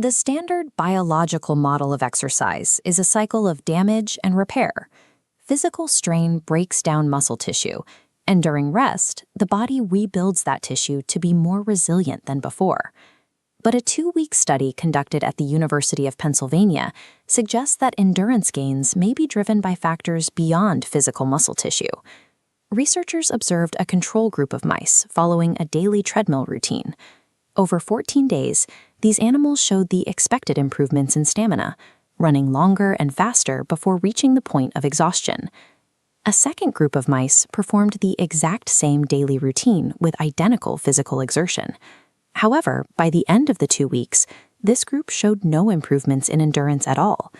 The standard biological model of exercise is a cycle of damage and repair. Physical strain breaks down muscle tissue, and during rest, the body rebuilds that tissue to be more resilient than before. But a 2-week study conducted at the University of Pennsylvania suggests that endurance gains may be driven by factors beyond physical muscle tissue. Researchers observed a control group of mice following a daily treadmill routine. Over 14 days, these animals showed the expected improvements in stamina, running longer and faster before reaching the point of exhaustion. A second group of mice performed the exact same daily routine with identical physical exertion. However, by the end of the 2 weeks, this group showed no improvements in endurance at all.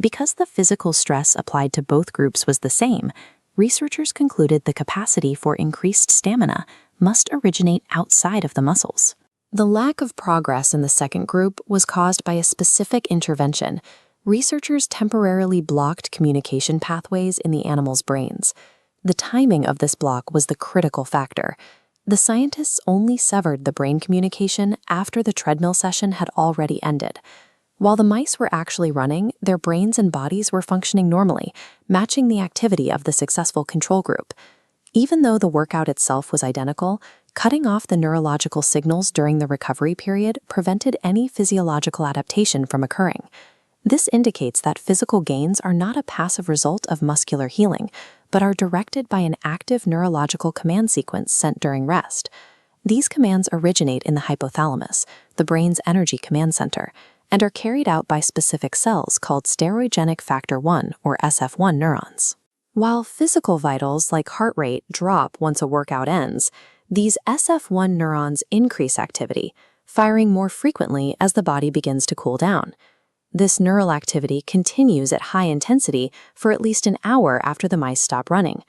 Because the physical stress applied to both groups was the same, researchers concluded the capacity for increased stamina must originate outside of the muscles. The lack of progress in the second group was caused by a specific intervention. Researchers temporarily blocked communication pathways in the animals' brains. The timing of this block was the critical factor. The scientists only severed the brain communication after the treadmill session had already ended. While the mice were actually running, their brains and bodies were functioning normally, matching the activity of the successful control group. Even though the workout itself was identical, cutting off the neurological signals during the recovery period prevented any physiological adaptation from occurring. This indicates that physical gains are not a passive result of muscular healing, but are directed by an active neurological command sequence sent during rest. These commands originate in the hypothalamus, the brain's energy command center, and are carried out by specific cells called steroidogenic factor 1 or SF1 neurons. While physical vitals like heart rate drop once a workout ends, these SF1 neurons increase activity, firing more frequently as the body begins to cool down. This neural activity continues at high intensity for at least an hour after the mice stop running.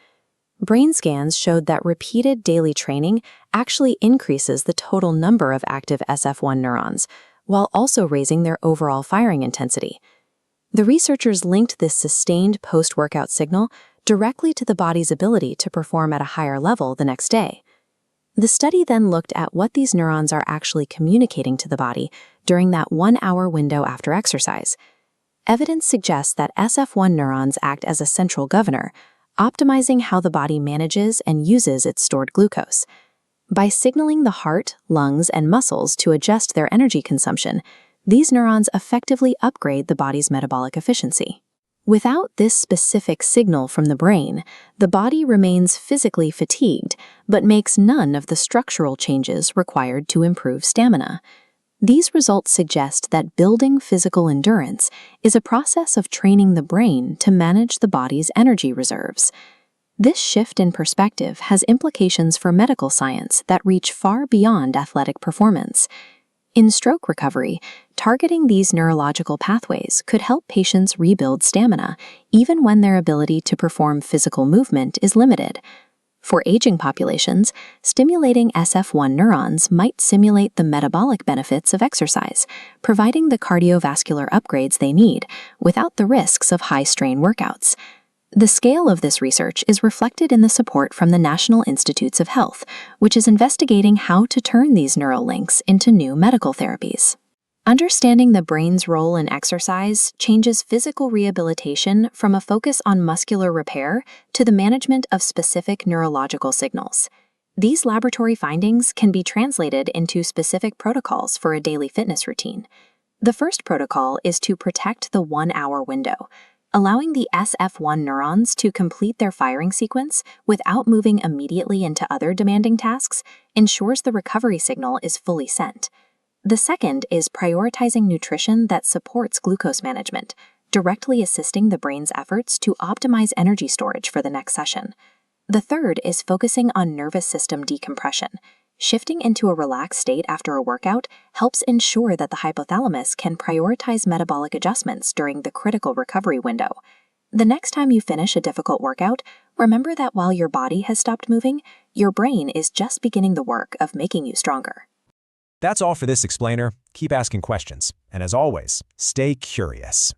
Brain scans showed that repeated daily training actually increases the total number of active SF1 neurons, while also raising their overall firing intensity. The researchers linked this sustained post-workout signal directly to the body's ability to perform at a higher level the next day. The study then looked at what these neurons are actually communicating to the body during that 1-hour window after exercise. Evidence suggests that SF1 neurons act as a central governor, optimizing how the body manages and uses its stored glucose. By signaling the heart, lungs, and muscles to adjust their energy consumption, these neurons effectively upgrade the body's metabolic efficiency. Without this specific signal from the brain, the body remains physically fatigued, but makes none of the structural changes required to improve stamina. These results suggest that building physical endurance is a process of training the brain to manage the body's energy reserves. This shift in perspective has implications for medical science that reach far beyond athletic performance. In stroke recovery, targeting these neurological pathways could help patients rebuild stamina, even when their ability to perform physical movement is limited. For aging populations, stimulating SF1 neurons might simulate the metabolic benefits of exercise, providing the cardiovascular upgrades they need without the risks of high-strain workouts. The scale of this research is reflected in the support from the National Institutes of Health, which is investigating how to turn these neural links into new medical therapies. Understanding the brain's role in exercise changes physical rehabilitation from a focus on muscular repair to the management of specific neurological signals. These laboratory findings can be translated into specific protocols for a daily fitness routine. The first protocol is to protect the 1-hour window. Allowing the SF1 neurons to complete their firing sequence without moving immediately into other demanding tasks ensures the recovery signal is fully sent. The second is prioritizing nutrition that supports glucose management, directly assisting the brain's efforts to optimize energy storage for the next session. The third is focusing on nervous system decompression. Shifting into a relaxed state after a workout helps ensure that the hypothalamus can prioritize metabolic adjustments during the critical recovery window. The next time you finish a difficult workout, remember that while your body has stopped moving, your brain is just beginning the work of making you stronger. That's all for this explainer. Keep asking questions. And as always, stay curious.